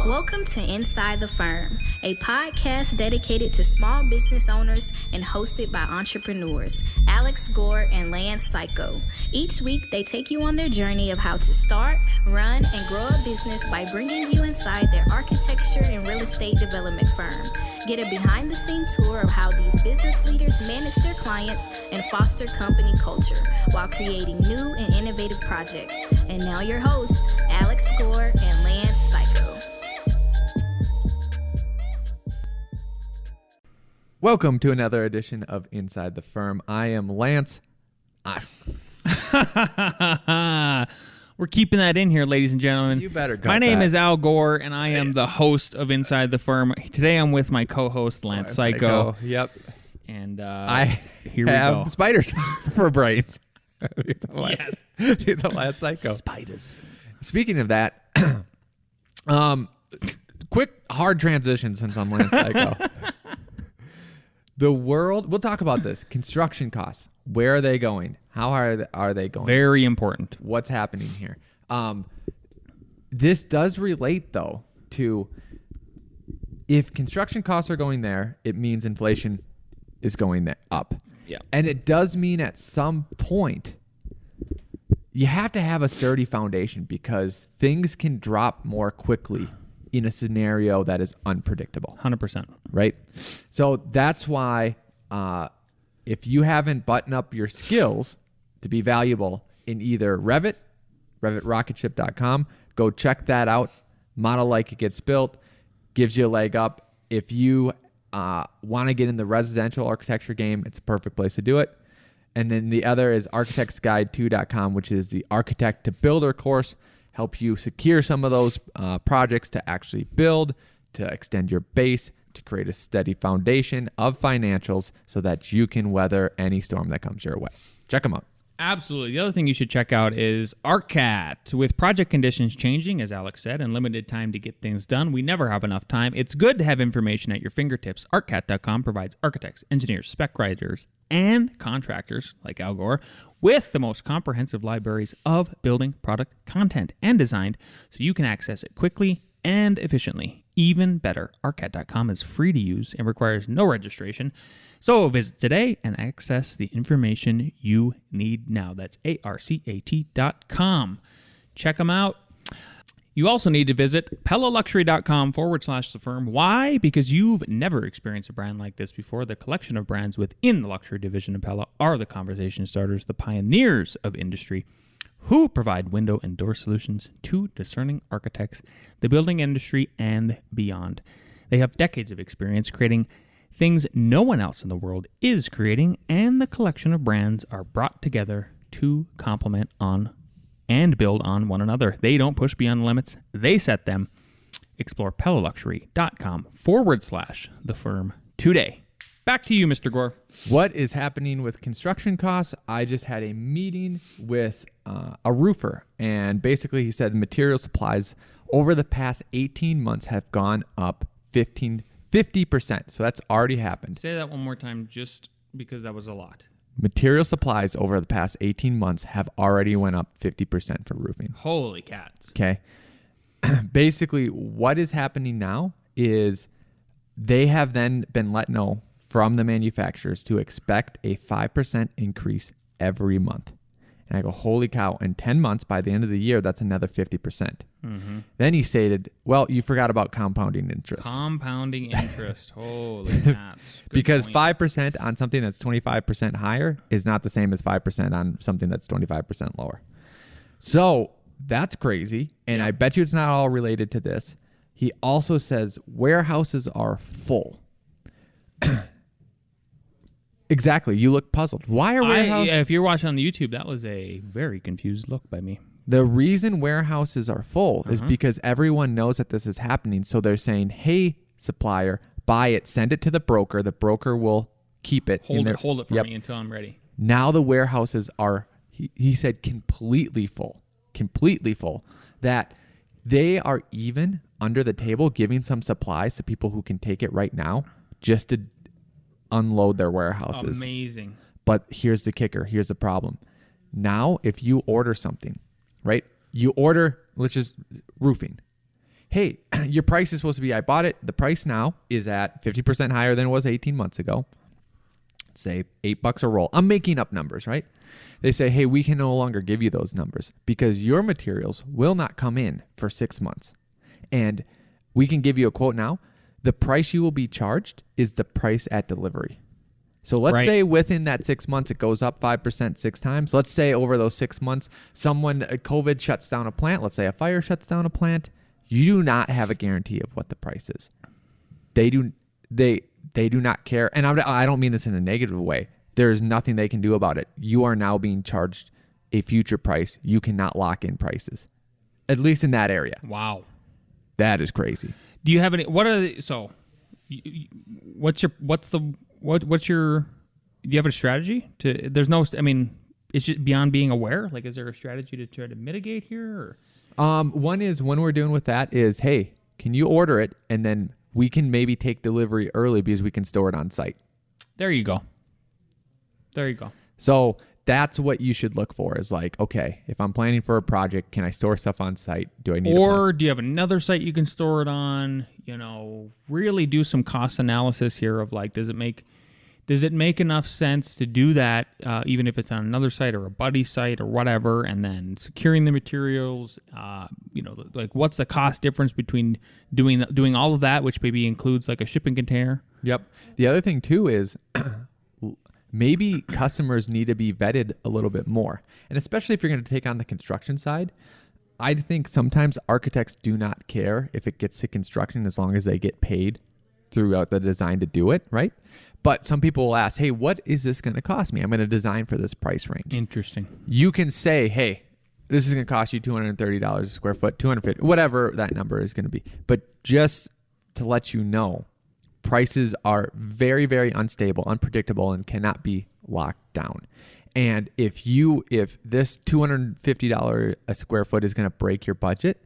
Welcome to Inside the Firm, a podcast dedicated to small business owners and hosted by entrepreneurs Alex Gore and Lance Cayko. Each week, they take you on their journey of how to start, run, and grow a business by bringing you inside their architecture and real estate development firm. Get a behind-the-scenes tour of how these business leaders manage their clients and foster company culture while creating new and innovative projects. And now your hosts, Alex Gore and Lance Cayko. Welcome to another edition of Inside the Firm. I am Lance. We're keeping that in here, ladies and gentlemen. You better cut My name that. is Al Gore, and I am the host of Inside the Firm. Today I'm with my co-host, Lance Cayko. Yep. And I here we have go. spiders for brains. Yes. He's a Lance Cayko. Spiders. Speaking of that, quick, hard transition since I'm Lance Cayko. The world, we'll talk about this. Construction costs. Where are they going? How are they going? Very important. What's happening here? This does relate, though, to if construction costs are going there, it means inflation is going up. Yeah. And it does mean at some point you have to have a sturdy foundation because things can drop more quickly in a scenario that is unpredictable. 100%. Right? So that's why if you haven't buttoned up your skills to be valuable in either Revit, RevitRocketship.com, go check that out. Model like it gets built, gives you a leg up. If you want to get in the residential architecture game, it's a perfect place to do it. And then the other is architectsguide2.com, which is the architect to builder course. Help you secure some of those projects to actually build, to extend your base, to create a steady foundation of financials so that you can weather any storm that comes your way. Check them out. Absolutely. The other thing you should check out is ArcCat. With project conditions changing, as Alex said, and limited time to get things done, we never have enough time. It's good to have information at your fingertips. ArcCat.com provides architects, engineers, spec writers, and contractors, like Al Gore, with the most comprehensive libraries of building product content and design so you can access it quickly and efficiently. Even better, ArcCat.com is free to use and requires no registration. So visit today and access the information you need now. That's ARCAT.com. Check them out. You also need to visit PellaLuxury.com/the firm. Why? Because you've never experienced a brand like this before. The collection of brands within the luxury division of Pella are the conversation starters, the pioneers of industry who provide window and door solutions to discerning architects, the building industry, and beyond. They have decades of experience creating things no one else in the world is creating, and the collection of brands are brought together to complement on and build on one another. They don't push beyond the limits. They set them. Explore PellaLuxury.com/the firm today. Back to you, Mr. Gore. What is happening with construction costs? I just had a meeting with a roofer, and basically he said the material supplies over the past 18 months have gone up 50%. So that's already happened. Say that one more time just because that was a lot. Material supplies over the past 18 months have already went up 50% for roofing. Holy cats. Okay. Basically, what is happening now is they have then been let know from the manufacturers to expect a 5% increase every month. And I go, holy cow, in 10 months, by the end of the year, that's another 50%. Mm-hmm. Then he stated, well, you forgot about compounding interest. Compounding interest. Holy cats. Good Because point. 5% on something that's 25% higher is not the same as 5% on something that's 25% lower. So that's crazy. And I bet you it's not all related to this. He also says warehouses are full. Exactly. You look puzzled. Why are warehouses? If you're watching on the YouTube, that was a very confused look by me. The reason warehouses are full is because everyone knows that this is happening. So they're saying, hey, supplier, buy it, send it to the broker. The broker will keep it. Hold it for me until I'm ready. Now the warehouses are, he said, completely full, that they are even under the table giving some supplies to people who can take it right now just to unload their warehouses. Amazing. But here's the kicker. Here's the problem. Now, if you order something, right? You order, let's just roofing. hey, your price is supposed to be, I bought it. The price now is at 50% higher than it was 18 months ago. Say $8 a roll. I'm making up numbers, right? They say, hey, we can no longer give you those numbers because your materials will not come in for 6 months. And we can give you a quote now. The price you will be charged is the price at delivery. So let's say within that 6 months, it goes up 5% 6 times. Let's say over those 6 months, COVID shuts down a plant. Let's say a fire shuts down a plant. You do not have a guarantee of what the price is. They do not care. And I don't mean this in a negative way. There's nothing they can do about it. You are now being charged a future price. You cannot lock in prices, at least in that area. Wow. That is crazy. Do you have any, do you have a strategy it's just beyond being aware? Like, is there a strategy to try to mitigate here? Or? One is, when we're doing with that is, hey, can you order it? And then we can maybe take delivery early because we can store it on site. There you go. So that's what you should look for is like, okay, if I'm planning for a project, can I store stuff on site? Do I need Or do you have another site you can store it on? Really do some cost analysis here of like, does it make enough sense to do that, even if it's on another site or a buddy site or whatever, and then securing the materials, like what's the cost difference between doing all of that, which maybe includes like a shipping container? Yep. The other thing too is maybe customers need to be vetted a little bit more. And especially if you're going to take on the construction side, I think sometimes architects do not care if it gets to construction as long as they get paid throughout the design to do it, right? But some people will ask, hey, what is this going to cost me? I'm going to design for this price range. Interesting. You can say, hey, this is going to cost you $230 a square foot, $250, whatever that number is going to be. But just to let you know, prices are very, very unstable, unpredictable, and cannot be locked down. And if this $250 a square foot is going to break your budget,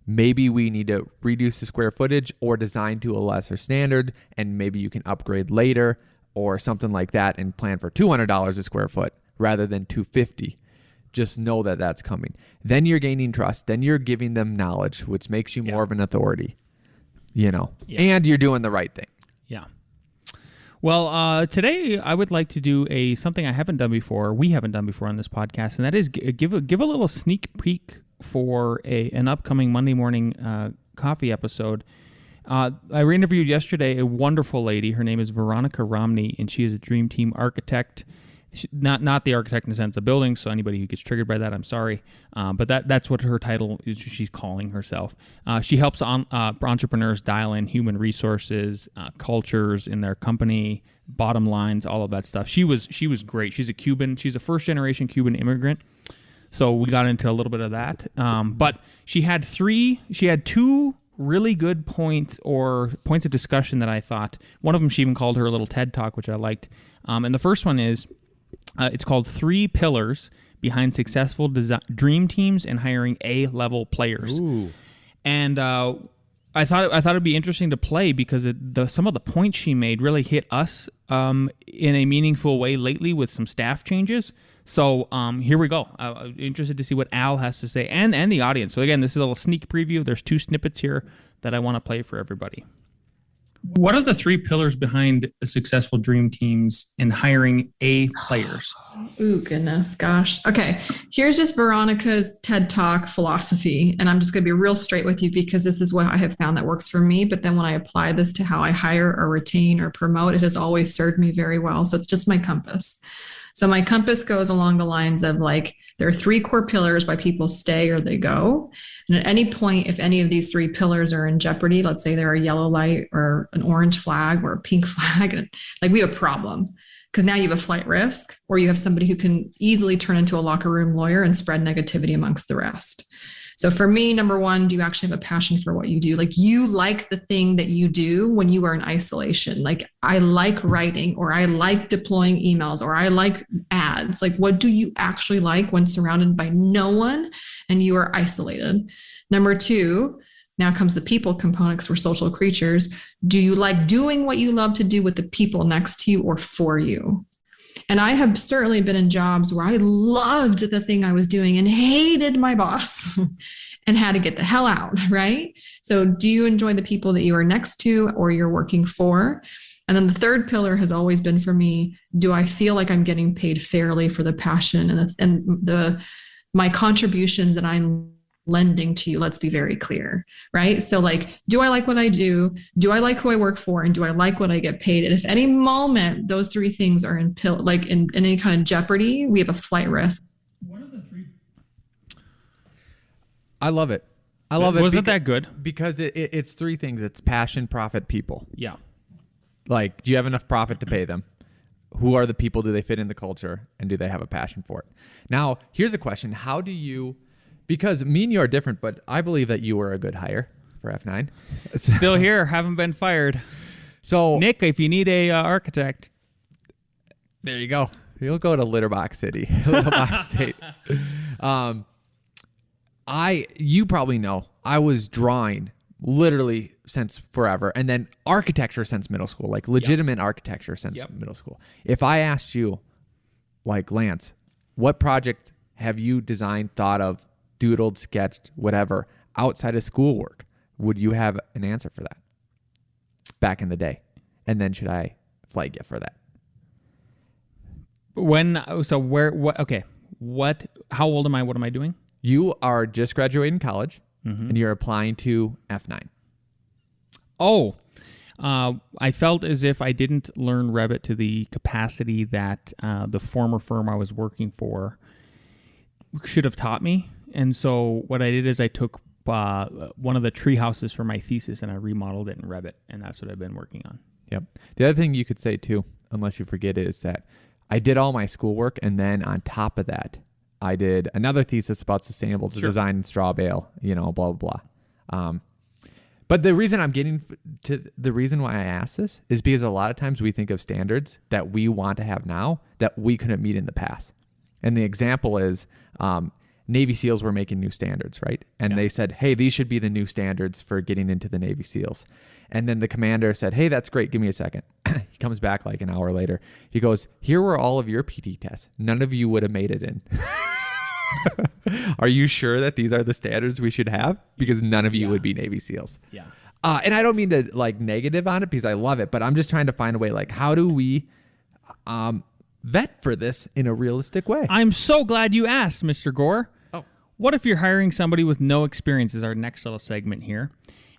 maybe we need to reduce the square footage or design to a lesser standard, and maybe you can upgrade later or something like that and plan for $200 a square foot rather than $250. Just know that that's coming. Then you're gaining trust. Then you're giving them knowledge, which makes you more of an authority, and you're doing the right thing. Yeah. Well, today I would like to do something I haven't done before. We haven't done before on this podcast, and that is give a little sneak peek for an upcoming Monday morning coffee episode. I interviewed yesterday a wonderful lady. Her name is Veronica Romney, and she is a Dream Team architect. Not the architect in the sense of buildings, so anybody who gets triggered by that, I'm sorry. But that's what her title is. She's calling herself. She helps entrepreneurs dial in human resources, cultures in their company, bottom lines, all of that stuff. She was great. She's a Cuban. She's a first generation Cuban immigrant. So we got into a little bit of that. But she had two really good points of discussion that I thought. One of them, she even called her a little TED Talk, which I liked. And the first one is, it's called 3 Pillars Behind Successful Dream Teams and Hiring A-Level Players. Ooh. And I thought it'd be interesting to play because some of the points she made really hit us in a meaningful way lately with some staff changes. So here we go. I'm interested to see what Al has to say and the audience. So again, this is a little sneak preview. There's 2 snippets here that I want to play for everybody. What are the 3 pillars behind successful dream teams and hiring A players? Ooh, goodness, gosh. Okay, here's just Veronica's TED Talk philosophy, and I'm just going to be real straight with you because this is what I have found that works for me. But then when I apply this to how I hire or retain or promote, it has always served me very well. So it's just my compass. So my compass goes along the lines of like, there are 3 core pillars why people stay or they go. And at any point, if any of these 3 pillars are in jeopardy, let's say they're a yellow light or an orange flag or a pink flag, like we have a problem because now you have a flight risk or you have somebody who can easily turn into a locker room lawyer and spread negativity amongst the rest. So for me, number 1, do you actually have a passion for what you do? Like you like the thing that you do when you are in isolation. Like I like writing or I like deploying emails or I like ads. Like what do you actually like when surrounded by no one and you are isolated? Number 2, now comes the people component because we're social creatures. Do you like doing what you love to do with the people next to you or for you? And I have certainly been in jobs where I loved the thing I was doing and hated my boss and had to get the hell out, right? So do you enjoy the people that you are next to or you're working for? And then the third pillar has always been for me, do I feel like I'm getting paid fairly for the passion and my contributions that I'm lending to you? Let's be very clear, right? So like, do I like what I do? Do I like who I work for? And do I like what I get paid? And if any moment those three things are in any kind of jeopardy, we have a flight risk. What are the three? I love it. I love it. Wasn't that good? Because it's three things. It's passion, profit, people. Yeah. Like, do you have enough profit to pay them? Who are the people? Do they fit in the culture? And do they have a passion for it? Now, here's a question. How do you, because me and you are different, but I believe that you were a good hire for F9. Still here. Haven't been fired. So Nick, if you need a architect. there you go. You'll go to Litterbox City, Litterbox State. You probably know, I was drawing literally since forever, and then architecture since middle school, like legitimate architecture since middle school. If I asked you, like, Lance, what project have you designed, thought of, doodled, sketched, whatever, outside of schoolwork, would you have an answer for that back in the day? And then should I flag you for that? How old am I? What am I doing? You are just graduating college, and you're applying to F9. Oh, I felt as if I didn't learn Revit to the capacity that the former firm I was working for should have taught me. And so what I did is I took one of the tree houses for my thesis and I remodeled it in Revit, and that's what I've been working on. Yep. The other thing you could say too, unless you forget it, is that I did all my schoolwork, and then on top of that, I did another thesis about sustainable design and straw bale, blah, blah, blah. But the reason I'm getting to the reason why I ask this is because a lot of times we think of standards that we want to have now that we couldn't meet in the past. And the example is Navy SEALs were making new standards, right? And they said, hey, these should be the new standards for getting into the Navy SEALs. And then the commander said, hey, that's great. Give me a second. He comes back like an hour later. He goes, here were all of your PT tests. None of you would have made it in. Are you sure that these are the standards we should have? Because none of you would be Navy SEALs. Yeah. And I don't mean to like negative on it because I love it, but I'm just trying to find a way, like, how do we vet for this in a realistic way? I'm so glad you asked, Mr. Gore. Oh. What if you're hiring somebody with no experience is our next little segment here.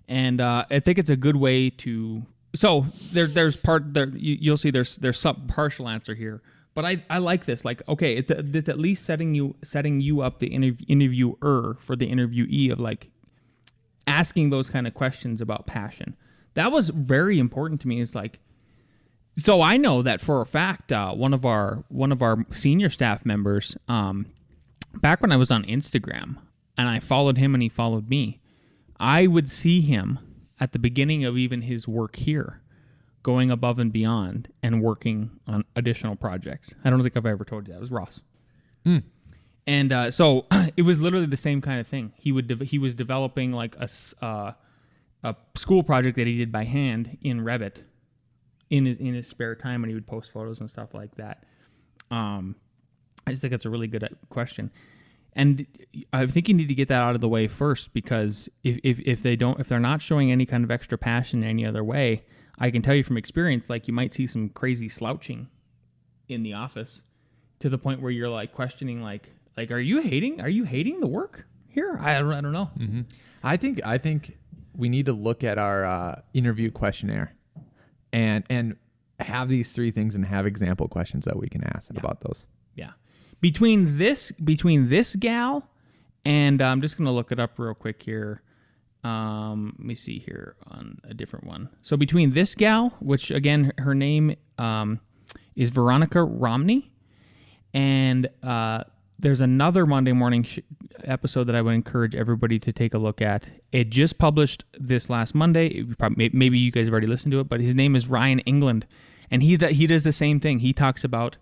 And I think it's a good way to, so there's part there, you'll see there's some partial answer here. But I like this. Like, okay, it's at least setting you up, the interviewer for the interviewee, of like asking those kind of questions about passion. That was very important to me. It's like, so I know that for a fact, one of our senior staff members, back when I was on Instagram and I followed him and he followed me, I would see him at the beginning of even his work here, going above and beyond and working on additional projects. I don't think I've ever told you that. It was Ross. And so it was literally the same kind of thing. He was developing like a school project that he did by hand in Revit in his spare time, and he would post photos and stuff like that. I just think that's a really good question. And I think you need to get that out of the way first, because if they're not showing any kind of extra passion in any other way, I can tell you from experience, like, you might see some crazy slouching in the office to the point where you're like questioning, like, are you hating the work here? I don't know. Mm-hmm. I think we need to look at our interview questionnaire and have these three things and have example questions that we can ask about those. Yeah. Between this gal and I'm just going to look it up real quick here. Let me see here on a different one. So between this gal, which again, her name is Veronica Romney, and there's another Monday morning episode that I would encourage everybody to take a look at. It just published this last Monday. Maybe you guys have already listened to it, but his name is Ryan England, and he does the same thing. He talks about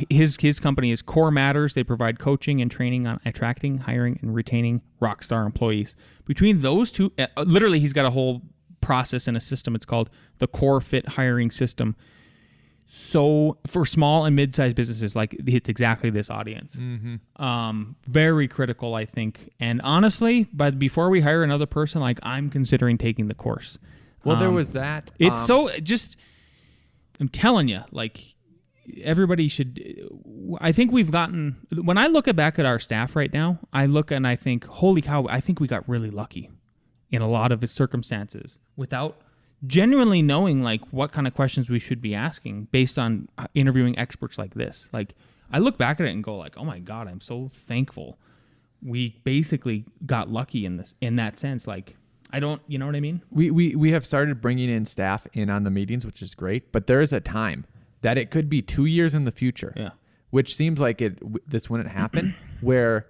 his company is Core Matters. They provide coaching and training on attracting, hiring, and retaining rockstar employees. Between those two, literally, he's got a whole process and a system. It's called the Core Fit Hiring System. so for small and mid-sized businesses, like it's exactly this audience. Very critical, I think. And honestly, but before we hire another person, like I'm considering taking the course. Well, there was that. It's I'm telling you, like everybody should. I think we've gotten. When I look back at our staff right now, I look and I think, holy cow! I think we got really lucky in a lot of its circumstances without genuinely knowing like what kind of questions we should be asking based on interviewing experts like this. Like I look back at it and go like, oh my God, I'm so thankful we basically got lucky in that sense. Like I don't, you know what I mean? We have started bringing in staff in on the meetings, which is great, but there is a time that it could be 2 years in the future. Yeah. Which seems like this wouldn't happen where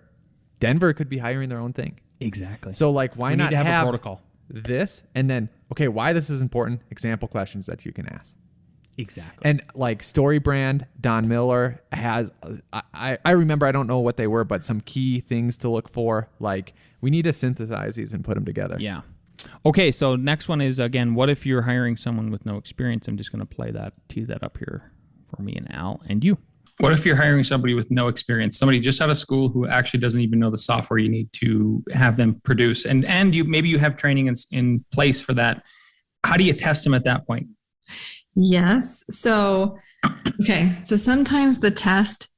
Denver could be hiring their own thing. Exactly. So like why We not need to have a have protocol. this and then okay, why this is important, example questions that you can ask. Exactly. And like Story Brand, Don Miller has I remember, I don't know what they were, but some key things to look for. Like we need to synthesize these and put them together. Yeah. Okay, so next one is, again, what if you're hiring someone with no experience? I'm just going to tee that up here for me and Al and you. What if you're hiring somebody with no experience, somebody just out of school who actually doesn't even know the software you need to have them produce, and maybe you have training in place for that? How do you test them at that point? Yes. So, okay. So sometimes the test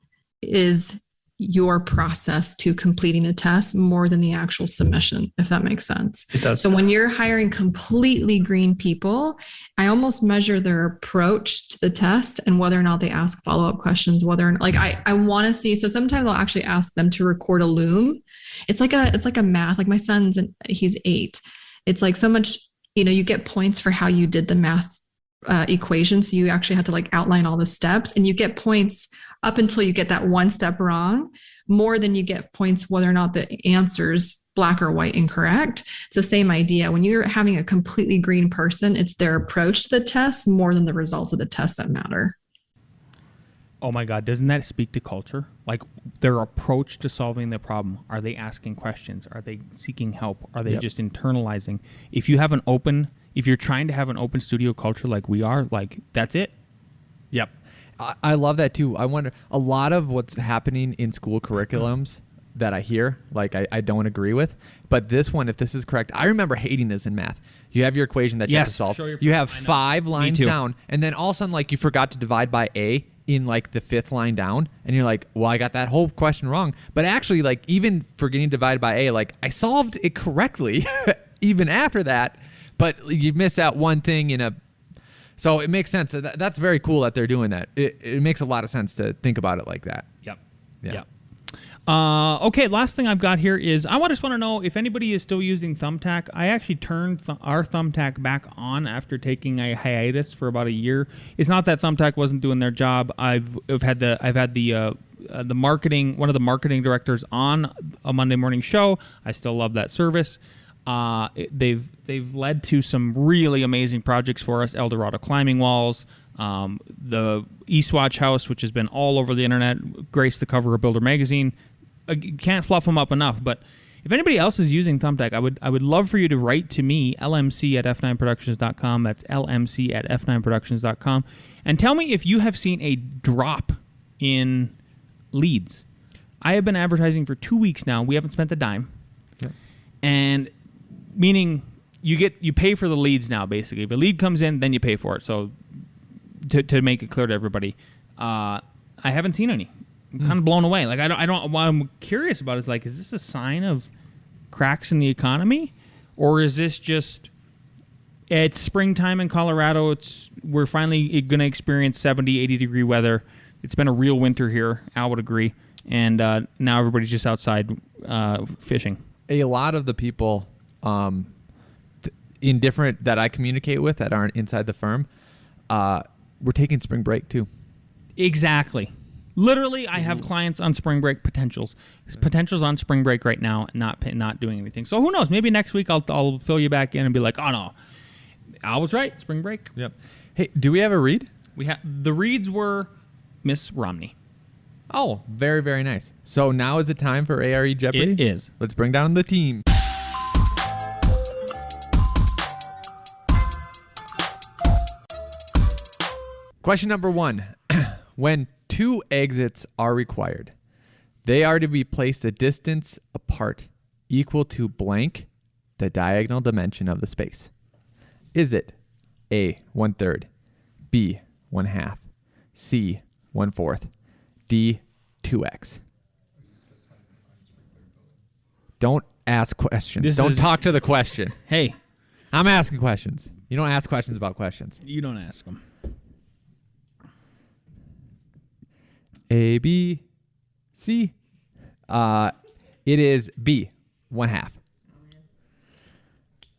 is your process to completing a test more than the actual submission, if that makes sense. It does. So when you're hiring completely green people, I almost measure their approach to the test and whether or not they ask follow-up questions, whether or not, like I want to see. So sometimes I'll actually ask them to record a loom. It's like a math, like my son's, he's 8. It's like so much, you get points for how you did the math equation. So you actually have to like outline all the steps, and you get points up until you get that one step wrong, more than you get points whether or not the answer's black or white incorrect. It's the same idea. When you're having a completely green person, it's their approach to the test more than the results of the test that matter. Oh my God, doesn't that speak to culture? Like their approach to solving the problem. Are they asking questions? Are they seeking help? Are they just internalizing? If you're trying to have an open studio culture like we are, like that's it. Yep. I love that too. I wonder, a lot of what's happening in school curriculums that I hear, like I don't agree with, but this one, if this is correct, I remember hating this in math. You have your equation that you have to solve. You have 5 lines down, and then all of a sudden, like you forgot to divide by A in like the 5th line down, and you're like, well, I got that whole question wrong. But actually, like even forgetting divided by A, like I solved it correctly even after that, but you miss out one thing so it makes sense. That's very cool that they're doing that. It makes a lot of sense to think about it like that. Yep. Yeah. Okay, last thing I've got here is I just want to know if anybody is still using Thumbtack. I actually turned our Thumbtack back on after taking a hiatus for about a year. It's not that Thumbtack wasn't doing their job. I've had the marketing, one of the marketing directors on a Monday morning show. I still love that service. They've led to some really amazing projects for us. Eldorado Climbing Walls, the Eastwatch House, which has been all over the internet, graced the cover of Builder Magazine. Can't fluff them up enough. But if anybody else is using Thumbtack, I would love for you to write to me, lmc@f9productions.com. That's lmc@f9productions.com, and tell me if you have seen a drop in leads. I have been advertising for 2 weeks now. We haven't spent a dime. Yeah. And meaning you pay for the leads now, basically. If a lead comes in, then you pay for it. So to make it clear to everybody, I haven't seen any. I'm kind of blown away. Like I don't. What I'm curious about is like, is this a sign of cracks in the economy, or is this just it's springtime in Colorado? We're finally going to experience 70, 80 degree weather. It's been a real winter here. Al would agree, and now everybody's just outside fishing. A lot of the people that I communicate with that aren't inside the firm, we're taking spring break too. Exactly. Literally, I have clients on spring break potentials on spring break right now, not doing anything. So who knows? Maybe next week I'll fill you back in and be like, oh no, I was right. Spring break. Yep. Hey, do we have a read? The reads were Miss Romney. Oh, very, very nice. So now is the time for A.R.E. Jeopardy? It is. Let's bring down the team. Question number 1. When 2 exits are required, they are to be placed a distance apart equal to blank, the diagonal dimension of the space. Is it A, 1/3, B, 1/2, C, 1/4, D, 2x? Don't ask questions. Don't talk to the question. Hey, I'm asking questions. You don't ask questions about questions. you don't ask them. A, B, C. It is B, 1/2.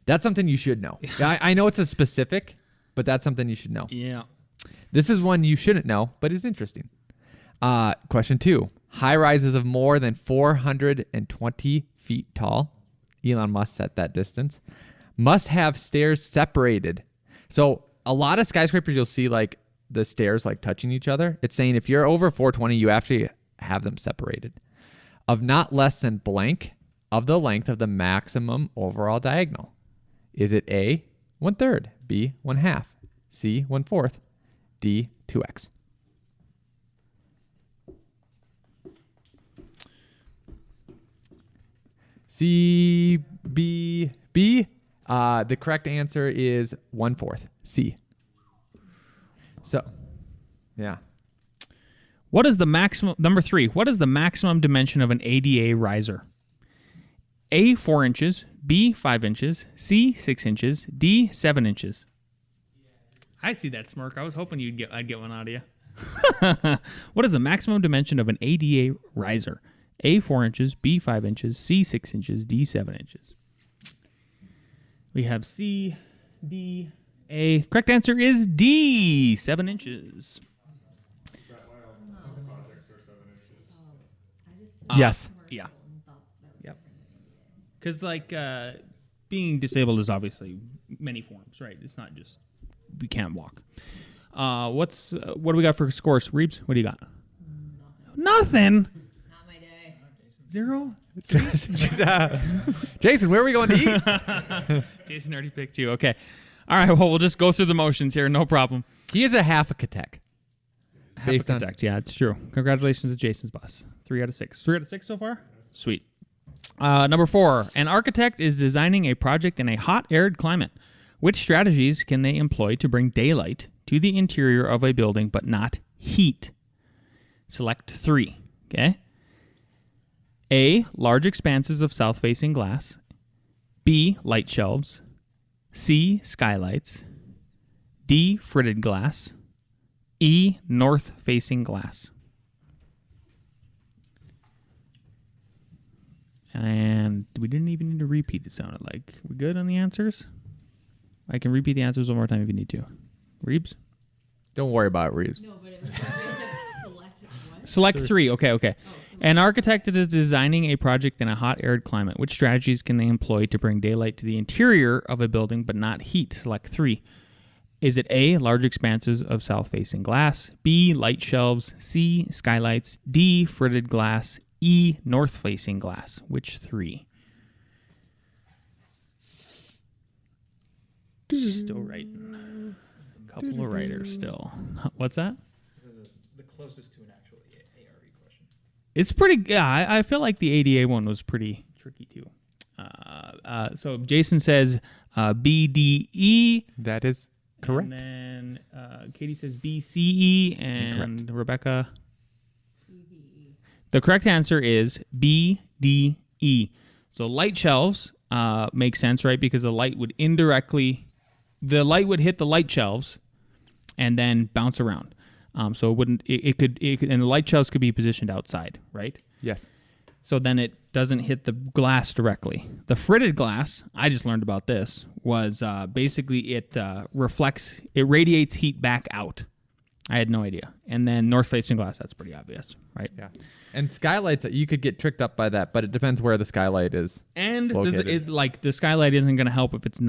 That's something you should know. I know it's a specific, but that's something you should know. Yeah. This is one you shouldn't know, but it's interesting. Question 2. High rises of more than 420 feet tall, Elon Musk set that distance, must have stairs separated. So a lot of skyscrapers, you'll see like the stairs like touching each other. It's saying if you're over 420, you actually have them separated. Of not less than blank of the length of the maximum overall diagonal. Is it A, 1/3, B, 1/2, C, 1/4, D, 2x? C, B, B. The correct answer is 1/4, C. So, yeah. What is the maximum? Number 3. What is the maximum dimension of an ADA riser? A, 4 inches. B, 5 inches. C, 6 inches. D, 7 inches. I see that smirk. I was hoping I'd get one out of you. What is the maximum dimension of an ADA riser? A, 4 inches. B, 5 inches. C, 6 inches. D, 7 inches. We have C, D, A. Correct answer is D, 7 inches. Yes. Yeah. Yep. Because being disabled is obviously many forms, right? It's not just we can't walk. What do we got for scores, Reeves? What do you got? Nothing. Not my day. 0. Jason, where are we going to eat? Jason already picked you. Okay. All right. Well, we'll just go through the motions here. No problem. He is a half a Katek. Half a contact. Yeah, it's true. Congratulations to Jason's boss. 3 out of 6. 3 out of 6 so far? Sweet. Number 4. An architect is designing a project in a hot, arid climate. Which strategies can they employ to bring daylight to the interior of a building but not heat? Select 3. Okay. A, large expanses of south-facing glass. B, light shelves. C, skylights. D, fritted glass. E, north-facing glass. And we didn't even need to repeat, it sounded like. We good on the answers? I can repeat the answers one more time if you need to. Reeves? Don't worry about it, Reeves. No, but it was select what? Select 3. Okay. An architect is designing a project in a hot, arid climate. Which strategies can they employ to bring daylight to the interior of a building but not heat? Select 3. Is it A, large expanses of south-facing glass, B, light shelves, C, skylights, D, fritted glass, E, north-facing glass? Which 3? Still writing. A couple of writers still. What's that? This is the closest to an actual A.R.E. question. It's pretty. Yeah, I feel like the ADA one was pretty tricky too. So Jason says B, D, E. That is correct. And then Katie says B, C, E, and Incorrect. Rebecca. C, D, E. The correct answer is B, D, E. So light shelves make sense, right? Because the light would hit the light shelves and then bounce around. So it wouldn't. It could, and the light shelves could be positioned outside, right? Yes. So then it doesn't hit the glass directly. The fritted glass, I just learned about this, was basically it radiates heat back out. I had no idea. And then north-facing glass, that's pretty obvious, right? Yeah. And skylights, you could get tricked up by that, but it depends where the skylight is. And this located. is like the skylight isn't going to help if it's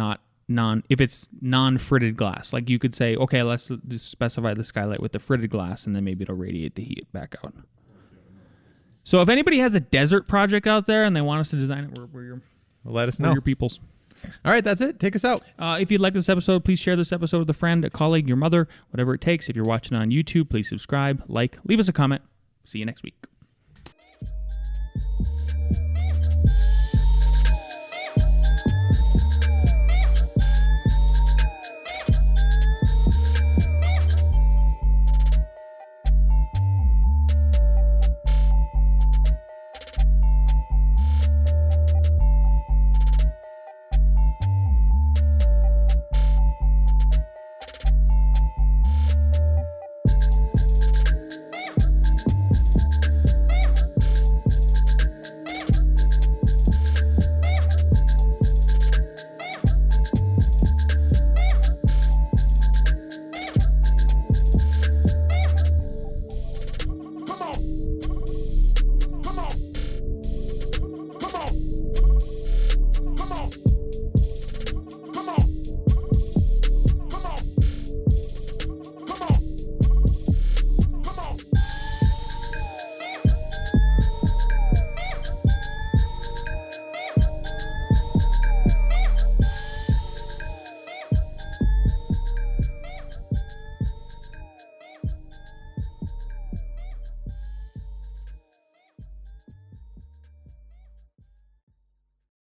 non-fritted glass. Like you could say, okay, let's just specify the skylight with the fritted glass, and then maybe it'll radiate the heat back out. So if anybody has a desert project out there and they want us to design it, we're Let us we're know. your peoples. All right, that's it. Take us out. If you'd like this episode, please share this episode with a friend, a colleague, your mother, whatever it takes. If you're watching on YouTube, please subscribe, leave us a comment. See you next week.